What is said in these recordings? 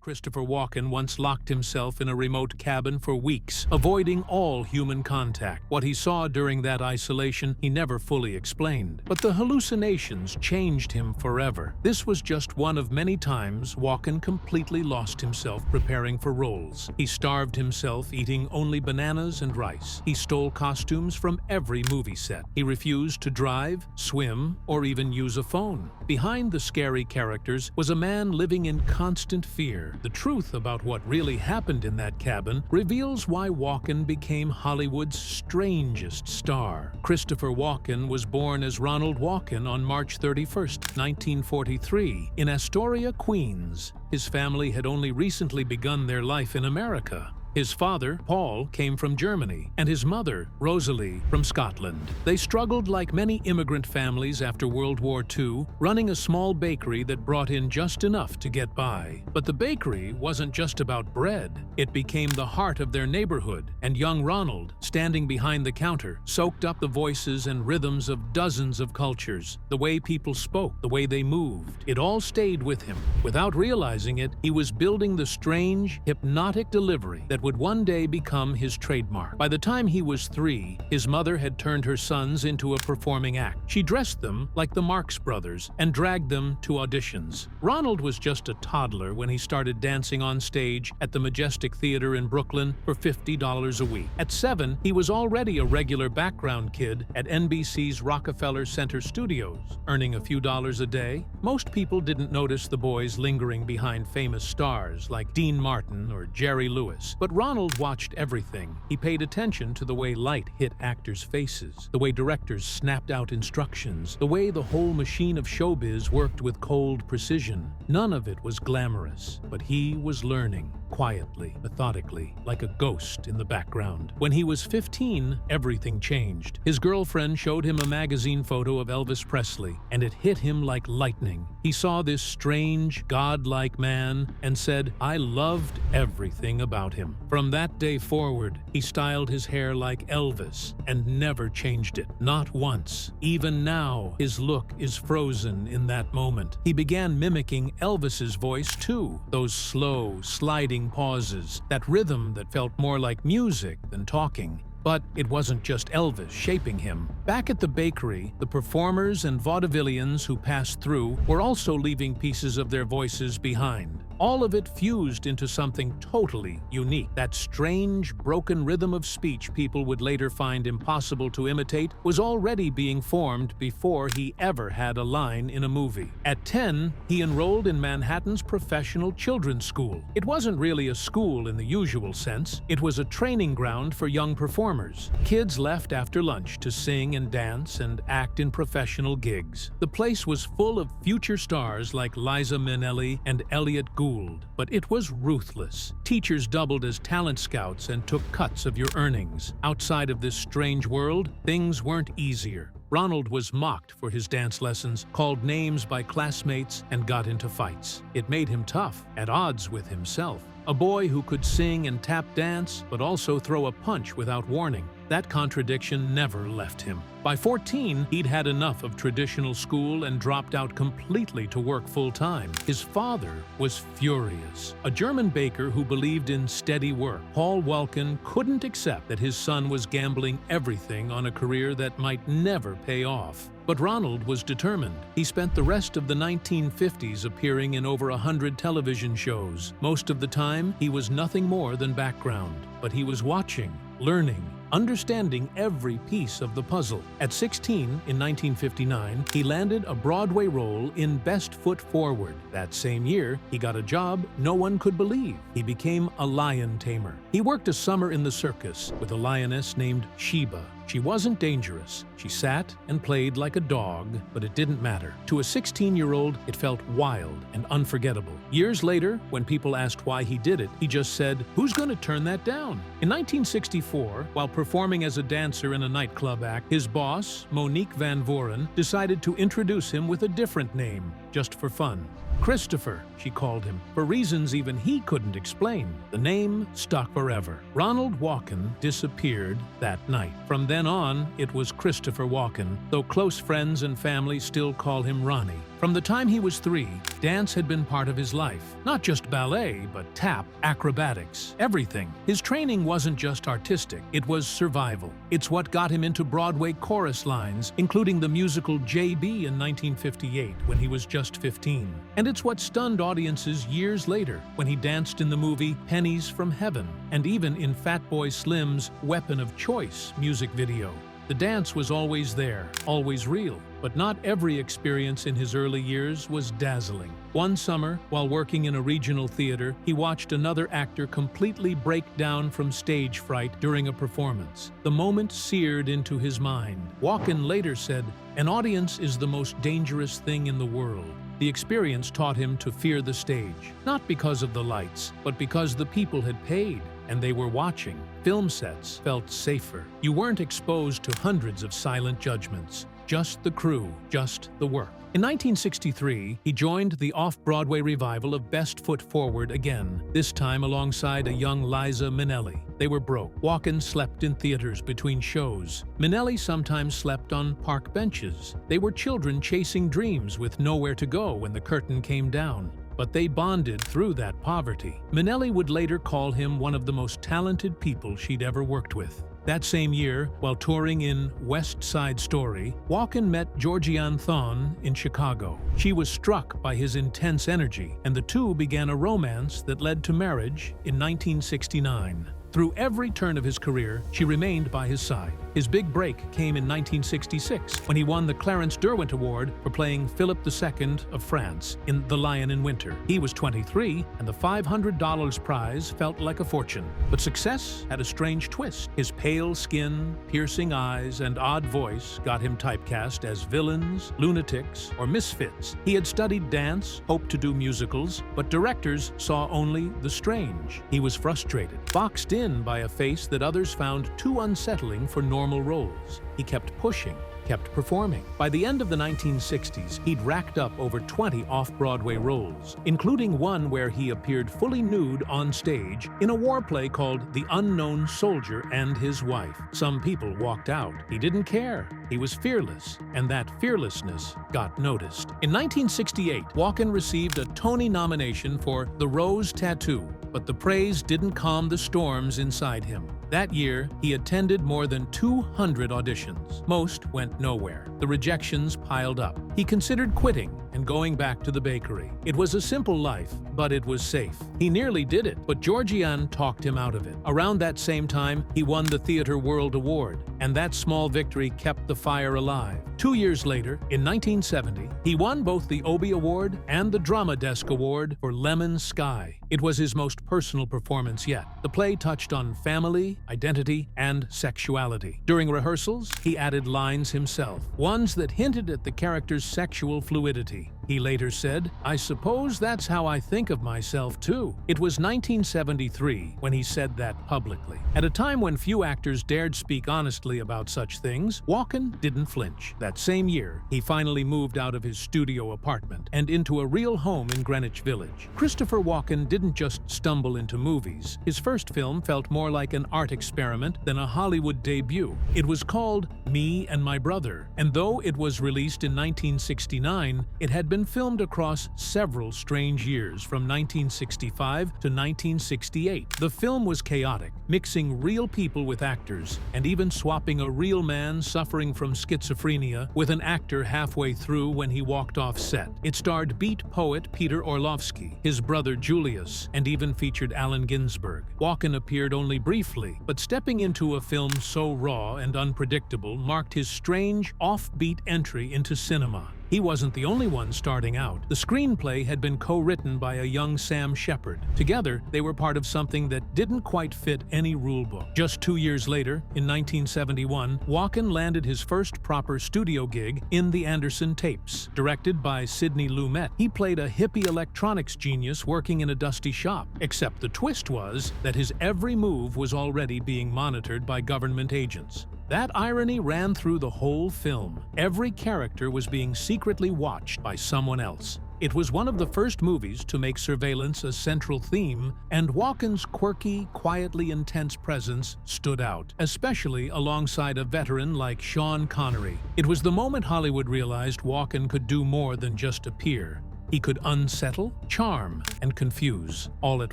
Christopher Walken once locked himself in a remote cabin for weeks, avoiding all human contact. What he saw during that isolation he never fully explained. But the hallucinations changed him forever. This was just one of many times Walken completely lost himself preparing for roles. He starved himself eating only bananas and rice. He stole costumes from every movie set. He refused to drive, swim, or even use a phone. Behind the scary characters was a man living in constant fear. The truth about what really happened in that cabin reveals why Walken became Hollywood's strangest star. Christopher Walken was born as Ronald Walken on March 31, 1943, in Astoria, Queens. His family had only recently begun their life in America. His father, Paul, came from Germany, and his mother, Rosalie, from Scotland. They struggled like many immigrant families after World War II, running a small bakery that brought in just enough to get by. But the bakery wasn't just about bread. It became the heart of their neighborhood, and young Ronald, standing behind the counter, soaked up the voices and rhythms of dozens of cultures. The way people spoke, the way they moved, it all stayed with him. Without realizing it, he was building the strange, hypnotic delivery that would one day become his trademark. By the time he was 3, his mother had turned her sons into a performing act. She dressed them like the Marx Brothers and dragged them to auditions. Ronald was just a toddler when he started dancing on stage at the Majestic Theater in Brooklyn for $50 a week. At 7, he was already a regular background kid at NBC's Rockefeller Center Studios, earning a few dollars a day. Most people didn't notice the boys lingering behind famous stars like Dean Martin or Jerry Lewis, but Ronald watched everything. He paid attention to the way light hit actors' faces, the way directors snapped out instructions, the way the whole machine of showbiz worked with cold precision. None of it was glamorous, but he was learning, quietly, methodically, like a ghost in the background. When he was 15, everything changed. His girlfriend showed him a magazine photo of Elvis Presley, and it hit him like lightning. He saw this strange, godlike man and said, "I loved everything about him." From that day forward, he styled his hair like Elvis and never changed it, not once. Even now, his look is frozen in that moment. He began mimicking Elvis's voice too, those slow, sliding pauses, that rhythm that felt more like music than talking. But it wasn't just Elvis shaping him. Back at the bakery, the performers and vaudevillians who passed through were also leaving pieces of their voices behind. All of it fused into something totally unique. That strange, broken rhythm of speech people would later find impossible to imitate was already being formed before he ever had a line in a movie. At 10, he enrolled in Manhattan's professional children's school. It wasn't really a school in the usual sense. It was a training ground for young performers. Kids left after lunch to sing and dance and act in professional gigs. The place was full of future stars like Liza Minnelli and Elliot Gould. But it was ruthless. Teachers doubled as talent scouts and took cuts of your earnings. Outside of this strange world, things weren't easier. Ronald was mocked for his dance lessons, called names by classmates, and got into fights. It made him tough, at odds with himself. A boy who could sing and tap dance, but also throw a punch without warning. That contradiction never left him. By 14, he'd had enough of traditional school and dropped out completely to work full-time. His father was furious. A German baker who believed in steady work, Paul Walken couldn't accept that his son was gambling everything on a career that might never pay off. But Ronald was determined. He spent the rest of the 1950s appearing in over 100 television shows. Most of the time, he was nothing more than background. But he was watching, learning, understanding every piece of the puzzle. At 16, in 1959, he landed a Broadway role in Best Foot Forward. That same year, he got a job no one could believe. He became a lion tamer. He worked a summer in the circus with a lioness named Sheba. She wasn't dangerous. She sat and played like a dog, but it didn't matter. To a 16-year-old, it felt wild and unforgettable. Years later, when people asked why he did it, he just said, "Who's going to turn that down?" In 1964, while performing as a dancer in a nightclub act, his boss, Monique Van Voren, decided to introduce him with a different name, just for fun. Christopher, she called him, for reasons even he couldn't explain. The name stuck forever. Ronald Walken disappeared that night. From then on, it was Christopher Walken, though close friends and family still call him Ronnie. From the time he was 3, dance had been part of his life. Not just ballet, but tap, acrobatics, everything. His training wasn't just artistic, it was survival. It's what got him into Broadway chorus lines, including the musical J.B. in 1958 when he was just 15. And it's what stunned audiences years later when he danced in the movie Pennies from Heaven, and even in Fatboy Slim's Weapon of Choice music video. The dance was always there, always real, but not every experience in his early years was dazzling. One summer, while working in a regional theater, he watched another actor completely break down from stage fright during a performance. The moment seared into his mind. Walken later said, "An audience is the most dangerous thing in the world." The experience taught him to fear the stage, not because of the lights, but because the people had paid and they were watching. Film sets felt safer. You weren't exposed to hundreds of silent judgments. Just the crew, just the work. In 1963, he joined the off-Broadway revival of Best Foot Forward again, this time alongside a young Liza Minnelli. They were broke. Walken slept in theaters between shows. Minnelli sometimes slept on park benches. They were children chasing dreams with nowhere to go when the curtain came down. But they bonded through that poverty. Minnelli would later call him one of the most talented people she'd ever worked with. That same year, while touring in West Side Story, Walken met Georgianne Thawn in Chicago. She was struck by his intense energy, and the two began a romance that led to marriage in 1969. Through every turn of his career, she remained by his side. His big break came in 1966 when he won the Clarence Derwent Award for playing Philip II of France in The Lion in Winter. He was 23, and the $500 prize felt like a fortune. But success had a strange twist. His pale skin, piercing eyes, and odd voice got him typecast as villains, lunatics, or misfits. He had studied dance, hoped to do musicals, but directors saw only the strange. He was frustrated, boxed in by a face that others found too unsettling for normal roles. He kept pushing, kept performing. By the end of the 1960s, he'd racked up over 20 off-Broadway roles, including one where he appeared fully nude on stage in a war play called The Unknown Soldier and His Wife. Some people walked out. He didn't care. He was fearless, and that fearlessness got noticed. In 1968, Walken received a Tony nomination for The Rose Tattoo, but the praise didn't calm the storms inside him. That year, he attended more than 200 auditions. Most went nowhere. The rejections piled up. He considered quitting and going back to the bakery. It was a simple life, but it was safe. He nearly did it, but Georgianne talked him out of it. Around that same time, he won the Theatre World Award, and that small victory kept the fire alive. 2 years later, in 1970, he won both the Obie Award and the Drama Desk Award for Lemon Sky. It was his most personal performance yet. The play touched on family, identity, and sexuality. During rehearsals, he added lines himself, ones that hinted at the character's sexual fluidity. He later said, "I suppose that's how I think of myself too." It was 1973 when he said that publicly. At a time when few actors dared speak honestly about such things, Walken didn't flinch. That same year, he finally moved out of his studio apartment and into a real home in Greenwich Village. Christopher Walken didn't just stumble into movies. His first film felt more like an art experiment than a Hollywood debut. It was called Me and My Brother, and though it was released in 1969, it had been filmed across several strange years from 1965 to 1968. The film was chaotic, mixing real people with actors, and even swapping a real man suffering from schizophrenia with an actor halfway through when he walked off set. It starred beat poet Peter Orlovsky, his brother Julius, and even featured Allen Ginsberg. Walken appeared only briefly, but stepping into a film so raw and unpredictable marked his strange, offbeat entry into cinema. He wasn't the only one starting out. The screenplay had been co-written by a young Sam Shepard. Together, they were part of something that didn't quite fit any rulebook. Just 2 years later, in 1971, Walken landed his first proper studio gig in The Anderson Tapes. Directed by Sidney Lumet, he played a hippie electronics genius working in a dusty shop. Except the twist was that his every move was already being monitored by government agents. That irony ran through the whole film. Every character was being secretly watched by someone else. It was one of the first movies to make surveillance a central theme, and Walken's quirky, quietly intense presence stood out, especially alongside a veteran like Sean Connery. It was the moment Hollywood realized Walken could do more than just appear. He could unsettle, charm, and confuse all at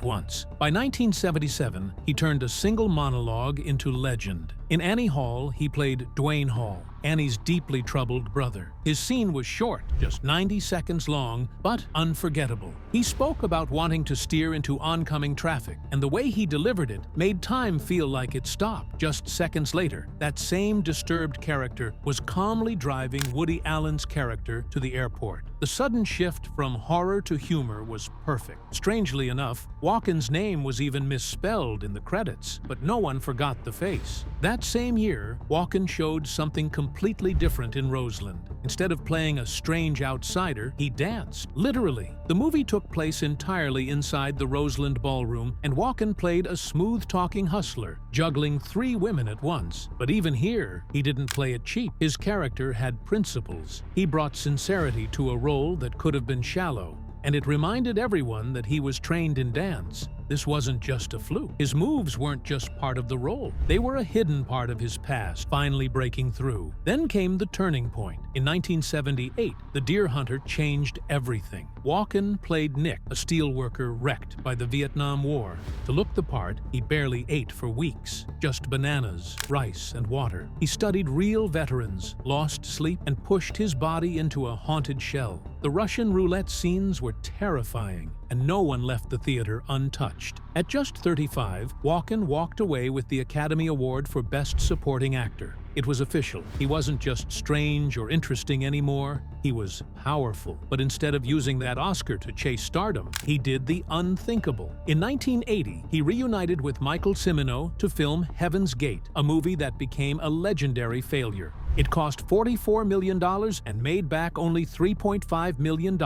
once. By 1977, he turned a single monologue into legend. In Annie Hall, he played Dwayne Hall, Annie's deeply troubled brother. His scene was short, just 90 seconds long, but unforgettable. He spoke about wanting to steer into oncoming traffic, and the way he delivered it made time feel like it stopped. Just seconds later, that same disturbed character was calmly driving Woody Allen's character to the airport. The sudden shift from horror to humor was perfect. Strangely enough, Walken's name was even misspelled in the credits, but no one forgot the face. That same year, Walken showed something completely different in Roseland. Instead of playing a strange outsider, he danced. Literally. The movie took place entirely inside the Roseland ballroom, and Walken played a smooth-talking hustler, juggling 3 women at once. But even here, he didn't play it cheap. His character had principles. He brought sincerity to a role that could have been shallow, and it reminded everyone that he was trained in dance. This wasn't just a fluke. His moves weren't just part of the role. They were a hidden part of his past, finally breaking through. Then came the turning point. In 1978, The Deer Hunter changed everything. Walken played Nick, a steelworker wrecked by the Vietnam War. To look the part, he barely ate for weeks. Just bananas, rice, and water. He studied real veterans, lost sleep, and pushed his body into a haunted shell. The Russian roulette scenes were terrifying, and no one left the theater untouched. At just 35, Walken walked away with the Academy Award for Best Supporting Actor. It was official. He wasn't just strange or interesting anymore, he was powerful. But instead of using that Oscar to chase stardom, he did the unthinkable. In 1980, he reunited with Michael Cimino to film Heaven's Gate, a movie that became a legendary failure. It cost $44 million and made back only $3.5 million.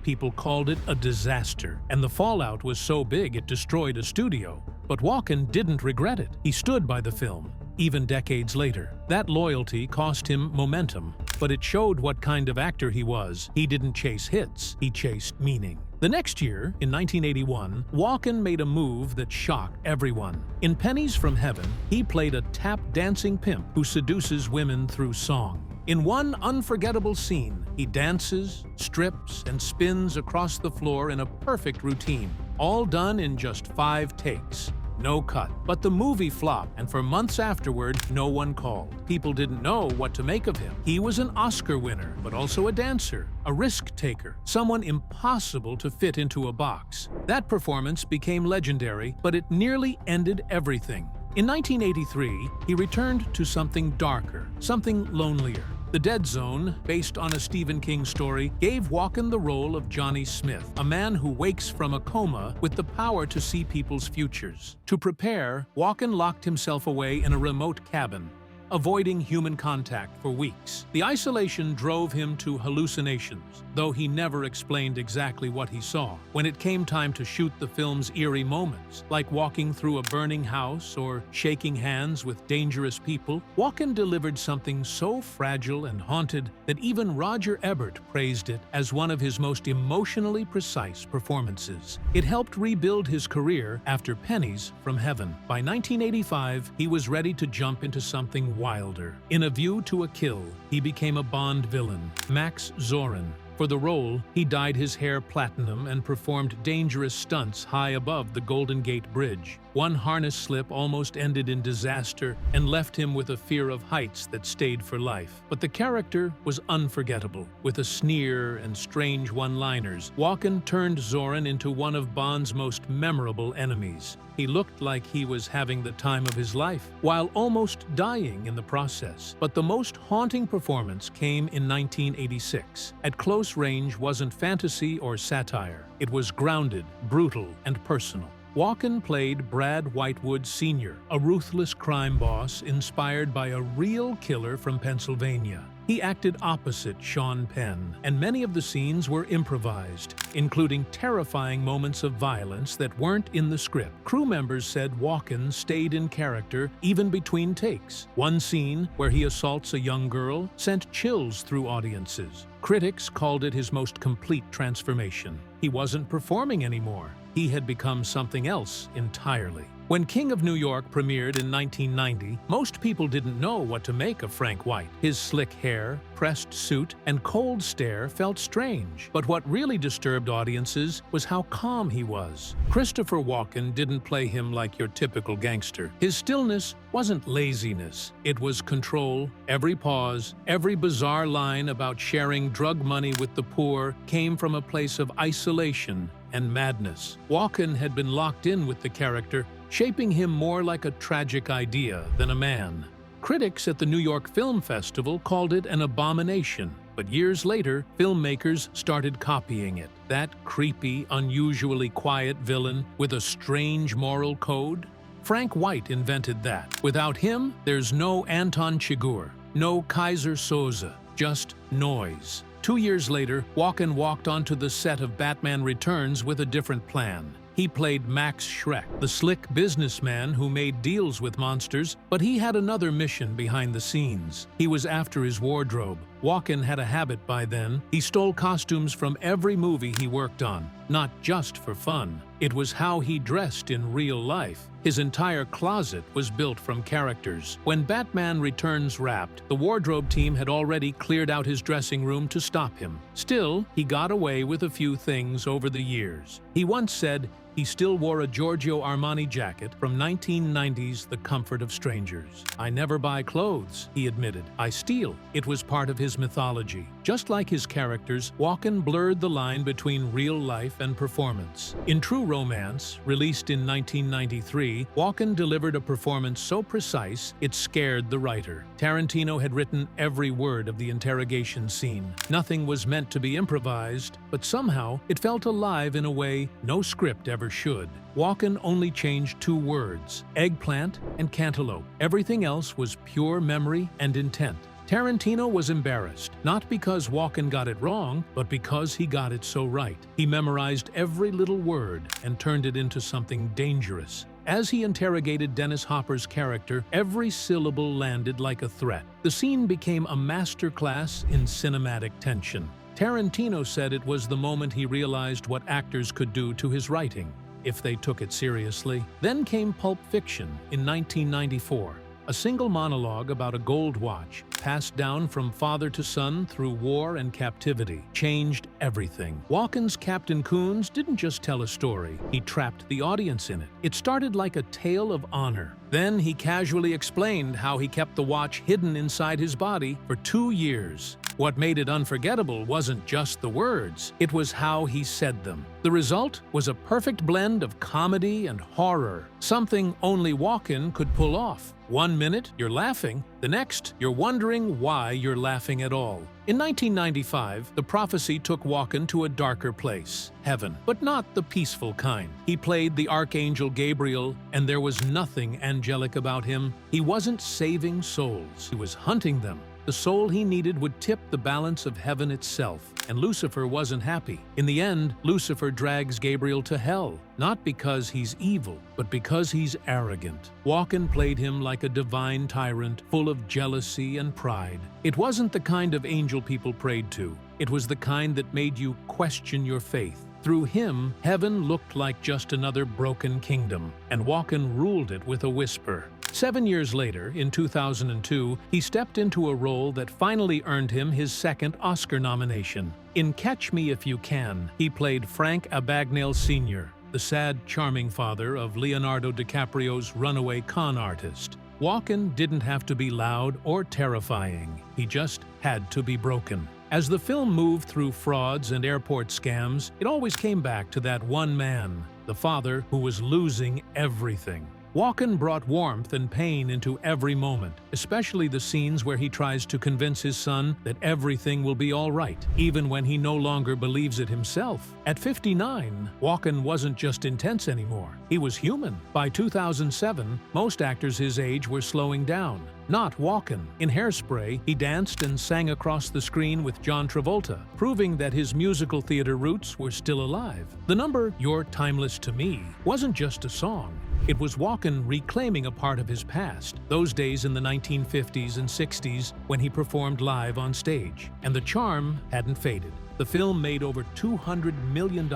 People called it a disaster, and the fallout was so big it destroyed a studio. But Walken didn't regret it. He stood by the film, even decades later. That loyalty cost him momentum, but it showed what kind of actor he was. He didn't chase hits, he chased meaning. The next year, in 1981, Walken made a move that shocked everyone. In Pennies from Heaven, he played a tap-dancing pimp who seduces women through song. In one unforgettable scene, he dances, strips, and spins across the floor in a perfect routine, all done in just 5 takes. No cut. But the movie flopped, and for months afterward, no one called. People didn't know what to make of him. He was an Oscar winner, but also a dancer, a risk-taker, someone impossible to fit into a box. That performance became legendary, but it nearly ended everything. In 1983, he returned to something darker, something lonelier. The Dead Zone, based on a Stephen King story, gave Walken the role of Johnny Smith, a man who wakes from a coma with the power to see people's futures. To prepare, Walken locked himself away in a remote cabin, avoiding human contact for weeks. The isolation drove him to hallucinations, though he never explained exactly what he saw. When it came time to shoot the film's eerie moments, like walking through a burning house or shaking hands with dangerous people, Walken delivered something so fragile and haunted that even Roger Ebert praised it as one of his most emotionally precise performances. It helped rebuild his career after Pennies from Heaven. By 1985, he was ready to jump into something wilder. In A View to a Kill, he became a Bond villain, Max Zorin. For the role, he dyed his hair platinum and performed dangerous stunts high above the Golden Gate Bridge. One harness slip almost ended in disaster and left him with a fear of heights that stayed for life. But the character was unforgettable. With a sneer and strange one-liners, Walken turned Zorin into one of Bond's most memorable enemies. He looked like he was having the time of his life, while almost dying in the process. But the most haunting performance came in 1986. At close range wasn't fantasy or satire. It was grounded, brutal, and personal. Walken played Brad Whitewood Sr., a ruthless crime boss inspired by a real killer from Pennsylvania. He acted opposite Sean Penn, and many of the scenes were improvised, including terrifying moments of violence that weren't in the script. Crew members said Walken stayed in character even between takes. One scene, where he assaults a young girl, sent chills through audiences. Critics called it his most complete transformation. He wasn't performing anymore. He had become something else entirely. When King of New York premiered in 1990, most people didn't know what to make of Frank White. His slick hair, pressed suit, and cold stare felt strange. But what really disturbed audiences was how calm he was. Christopher Walken didn't play him like your typical gangster. His stillness wasn't laziness. It was control. Every pause, every bizarre line about sharing drug money with the poor came from a place of isolation and madness. Walken had been locked in with the character, shaping him more like a tragic idea than a man. Critics at the New York Film Festival called it an abomination, but years later, filmmakers started copying it. That creepy, unusually quiet villain with a strange moral code? Frank White invented that. Without him, there's no Anton Chigurh, no Kaiser Soze, just noise. 2 years later, Walken walked onto the set of Batman Returns with a different plan. He played Max Schreck, the slick businessman who made deals with monsters, but he had another mission behind the scenes. He was after his wardrobe. Walken had a habit by then. He stole costumes from every movie he worked on, not just for fun. It was how he dressed in real life. His entire closet was built from characters. When Batman Returns wrapped, the wardrobe team had already cleared out his dressing room to stop him. Still, he got away with a few things over the years. He once said he still wore a Giorgio Armani jacket from 1990's The Comfort of Strangers. "I never buy clothes," he admitted. "I steal." It was part of his mythology. Just like his characters, Walken blurred the line between real life and performance. In True Romance, released in 1993, Walken delivered a performance so precise it scared the writer. Tarantino had written every word of the interrogation scene. Nothing was meant to be improvised, but somehow it felt alive in a way no script ever should. Walken only changed 2 words, eggplant and cantaloupe. Everything else was pure memory and intent. Tarantino was embarrassed, not because Walken got it wrong, but because he got it so right. He memorized every little word and turned it into something dangerous. As he interrogated Dennis Hopper's character, every syllable landed like a threat. The scene became a masterclass in cinematic tension. Tarantino said it was the moment he realized what actors could do to his writing, if they took it seriously. Then came Pulp Fiction in 1994. A single monologue about a gold watch, passed down from father to son through war and captivity, changed everything. Walken's Captain Coons didn't just tell a story, he trapped the audience in it. It started like a tale of honor. Then he casually explained how he kept the watch hidden inside his body for 2 years. What made it unforgettable wasn't just the words, it was how he said them. The result was a perfect blend of comedy and horror, something only Walken could pull off. 1 minute, you're laughing. The next, you're wondering why you're laughing at all. In 1995, the prophecy took Walken to a darker place, heaven, but not the peaceful kind. He played the Archangel Gabriel, and there was nothing angelic about him. He wasn't saving souls, he was hunting them. The soul he needed would tip the balance of heaven itself, and Lucifer wasn't happy. In the end, Lucifer drags Gabriel to hell, not because he's evil, but because he's arrogant. Walken played him like a divine tyrant, full of jealousy and pride. It wasn't the kind of angel people prayed to. It was the kind that made you question your faith. Through him, heaven looked like just another broken kingdom, and Walken ruled it with a whisper. 7 years later, in 2002, he stepped into a role that finally earned him his 2nd Oscar nomination. In Catch Me If You Can, he played Frank Abagnale Sr., the sad, charming father of Leonardo DiCaprio's runaway con artist. Walken didn't have to be loud or terrifying. He just had to be broken. As the film moved through frauds and airport scams, it always came back to that one man, the father who was losing everything. Walken brought warmth and pain into every moment, especially the scenes where he tries to convince his son that everything will be all right, even when he no longer believes it himself. At 59, Walken wasn't just intense anymore. He was human. By 2007, most actors his age were slowing down. Not Walken. In Hairspray, he danced and sang across the screen with John Travolta, proving that his musical theater roots were still alive. The number "You're Timeless to Me" wasn't just a song. It was Walken reclaiming a part of his past, those days in the 1950s and 60s when he performed live on stage. And the charm hadn't faded. The film made over $200 million,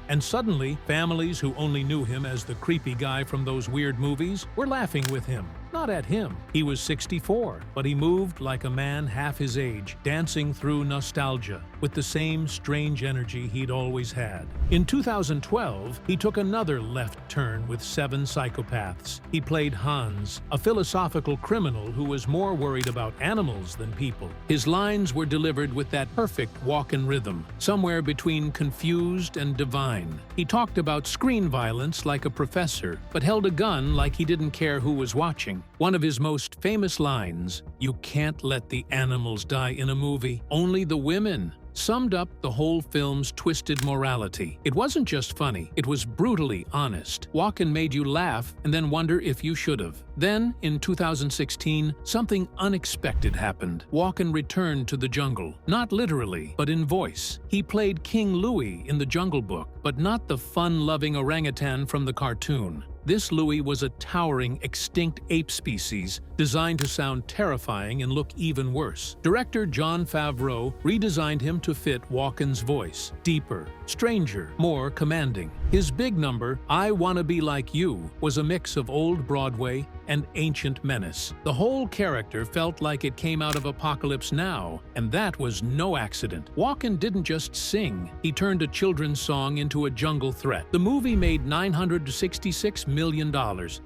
and suddenly, families who only knew him as the creepy guy from those weird movies were laughing with him. Not at him. He was 64, but he moved like a man half his age, dancing through nostalgia with the same strange energy he'd always had. In 2012, he took another left turn with Seven Psychopaths. He played Hans, a philosophical criminal who was more worried about animals than people. His lines were delivered with that perfect Walken rhythm, somewhere between confused and divine. He talked about screen violence like a professor, but held a gun like he didn't care who was watching. One of his most famous lines, "You can't let the animals die in a movie, only the women," summed up the whole film's twisted morality. It wasn't just funny, it was brutally honest. Walken made you laugh and then wonder if you should have. Then, in 2016, something unexpected happened. Walken returned to the jungle, not literally, but in voice. He played King Louie in the Jungle Book, but not the fun-loving orangutan from the cartoon. This Louie was a towering, extinct ape species designed to sound terrifying and look even worse. Director Jon Favreau redesigned him to fit Walken's voice, deeper, stranger, more commanding. His big number, "I Wanna Be Like You," was a mix of old Broadway and ancient menace. The whole character felt like it came out of Apocalypse Now, and that was no accident. Walken didn't just sing, he turned a children's song into a jungle threat. The movie made $966 million,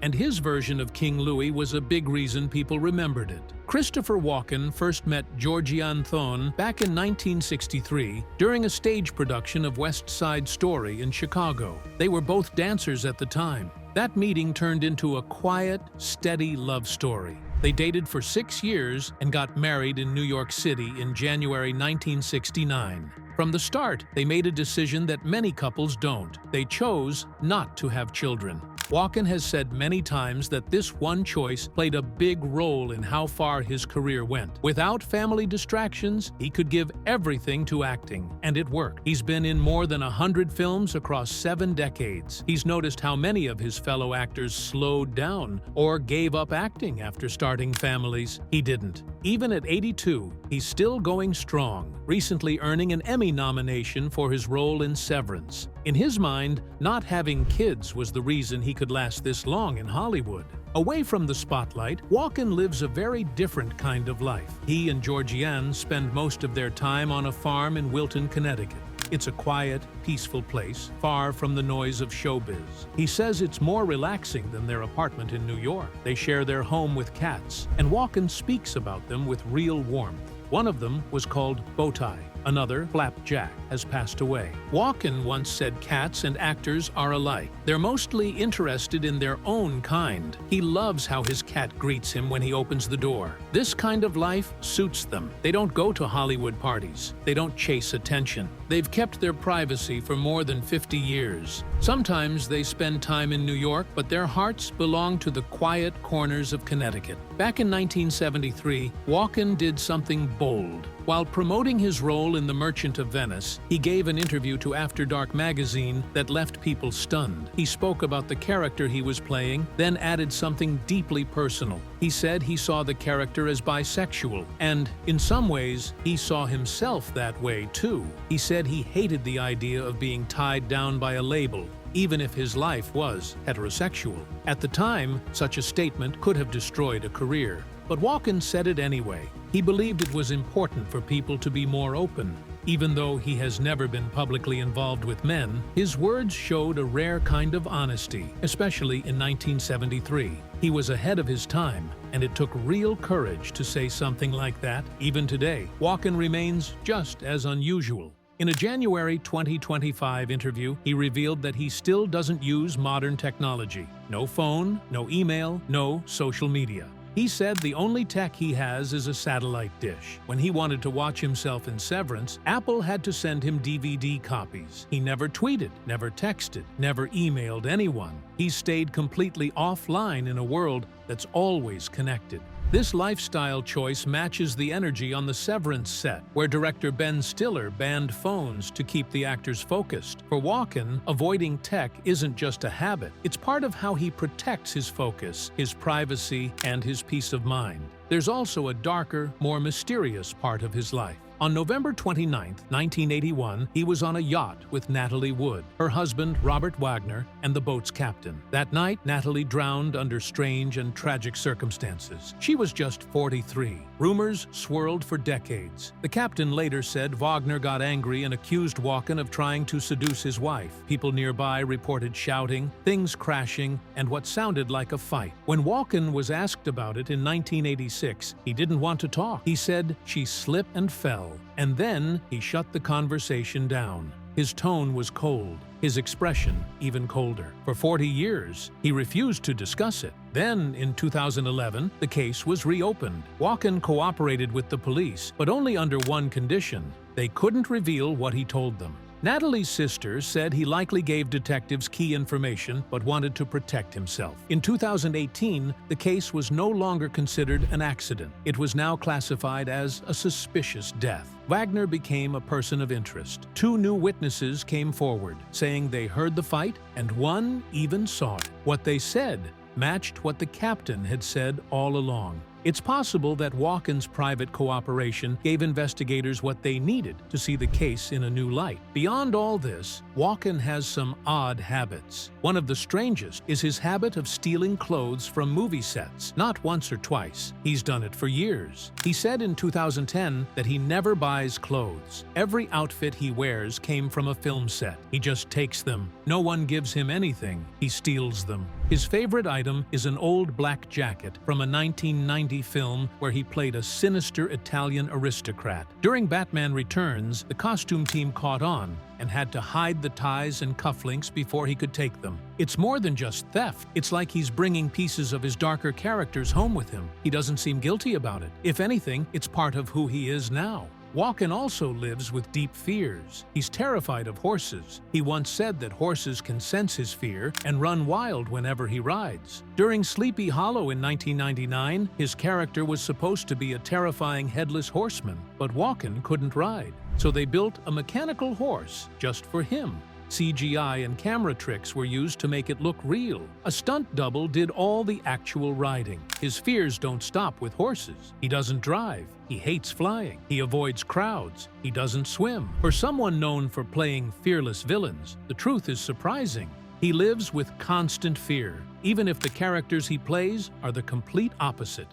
and his version of King Louie was a big reason people remembered it. Christopher Walken first met Georgianne Thon back in 1963 during a stage production of West Side Story in Chicago. They were both dancers at the time. That meeting turned into a quiet, steady love story. They dated for 6 years and got married in New York City in January 1969. From the start, they made a decision that many couples don't. They chose not to have children. Walken has said many times that this one choice played a big role in how far his career went. Without family distractions, he could give everything to acting, and it worked. He's been in more than 100 films across 7 decades. He's noticed how many of his fellow actors slowed down or gave up acting after starting families. He didn't. Even at 82, he's still going strong, recently earning an Emmy nomination for his role in Severance. In his mind, not having kids was the reason he could last this long in Hollywood. Away from the spotlight, Walken lives a very different kind of life. He and Georgianne spend most of their time on a farm in Wilton, Connecticut. It's a quiet, peaceful place, far from the noise of showbiz. He says it's more relaxing than their apartment in New York. They share their home with cats, and Walken speaks about them with real warmth. One of them was called Bowtie. Another, Flapjack, has passed away. Walken once said cats and actors are alike. They're mostly interested in their own kind. He loves how his cat greets him when he opens the door. This kind of life suits them. They don't go to Hollywood parties. They don't chase attention. They've kept their privacy for more than 50 years. Sometimes they spend time in New York, but their hearts belong to the quiet corners of Connecticut. Back in 1973, Walken did something bold. While promoting his role in The Merchant of Venice, he gave an interview to After Dark magazine that left people stunned. He spoke about the character he was playing, then added something deeply personal. He said he saw the character as bisexual, and, in some ways, he saw himself that way too. He said he hated the idea of being tied down by a label, even if his life was heterosexual. At the time, such a statement could have destroyed a career. But Walken said it anyway. He believed it was important for people to be more open. Even though he has never been publicly involved with men, his words showed a rare kind of honesty, especially in 1973. He was ahead of his time, and it took real courage to say something like that. Even today, Walken remains just as unusual. In a January 2025 interview, he revealed that he still doesn't use modern technology. No phone, no email, no social media. He said the only tech he has is a satellite dish. When he wanted to watch himself in Severance, Apple had to send him DVD copies. He never tweeted, never texted, never emailed anyone. He stayed completely offline in a world that's always connected. This lifestyle choice matches the energy on the Severance set, where director Ben Stiller banned phones to keep the actors focused. For Walken, avoiding tech isn't just a habit, it's part of how he protects his focus, his privacy, and his peace of mind. There's also a darker, more mysterious part of his life. On November 29, 1981, he was on a yacht with Natalie Wood, her husband Robert Wagner, and the boat's captain. That night, Natalie drowned under strange and tragic circumstances. She was just 43. Rumors swirled for decades. The captain later said Wagner got angry and accused Walken of trying to seduce his wife. People nearby reported shouting, things crashing, and what sounded like a fight. When Walken was asked about it in 1986, he didn't want to talk. He said she slipped and fell. And then he shut the conversation down. His tone was cold, his expression even colder. For 40 years, he refused to discuss it. Then, in 2011, the case was reopened. Walken cooperated with the police, but only under one condition: they couldn't reveal what he told them. Natalie's sister said he likely gave detectives key information but wanted to protect himself. In 2018, the case was no longer considered an accident. It was now classified as a suspicious death. Wagner became a person of interest. 2 new witnesses came forward, saying they heard the fight, and one even saw it. What they said matched what the captain had said all along. It's possible that Walken's private cooperation gave investigators what they needed to see the case in a new light. Beyond all this, Walken has some odd habits. One of the strangest is his habit of stealing clothes from movie sets. Not once or twice. He's done it for years. He said in 2010 that he never buys clothes. Every outfit he wears came from a film set. He just takes them. No one gives him anything. He steals them. His favorite item is an old black jacket from a 1990 film where he played a sinister Italian aristocrat. During Batman Returns, the costume team caught on and had to hide the ties and cufflinks before he could take them. It's more than just theft. It's like he's bringing pieces of his darker characters home with him. He doesn't seem guilty about it. If anything, it's part of who he is now. Walken also lives with deep fears. He's terrified of horses. He once said that horses can sense his fear and run wild whenever he rides. During Sleepy Hollow in 1999, his character was supposed to be a terrifying headless horseman, but Walken couldn't ride. So they built a mechanical horse just for him. CGI and camera tricks were used to make it look real. A stunt double did all the actual riding. His fears don't stop with horses. He doesn't drive. He hates flying. He avoids crowds. He doesn't swim. For someone known for playing fearless villains, the truth is surprising. He lives with constant fear, even if the characters he plays are the complete opposite.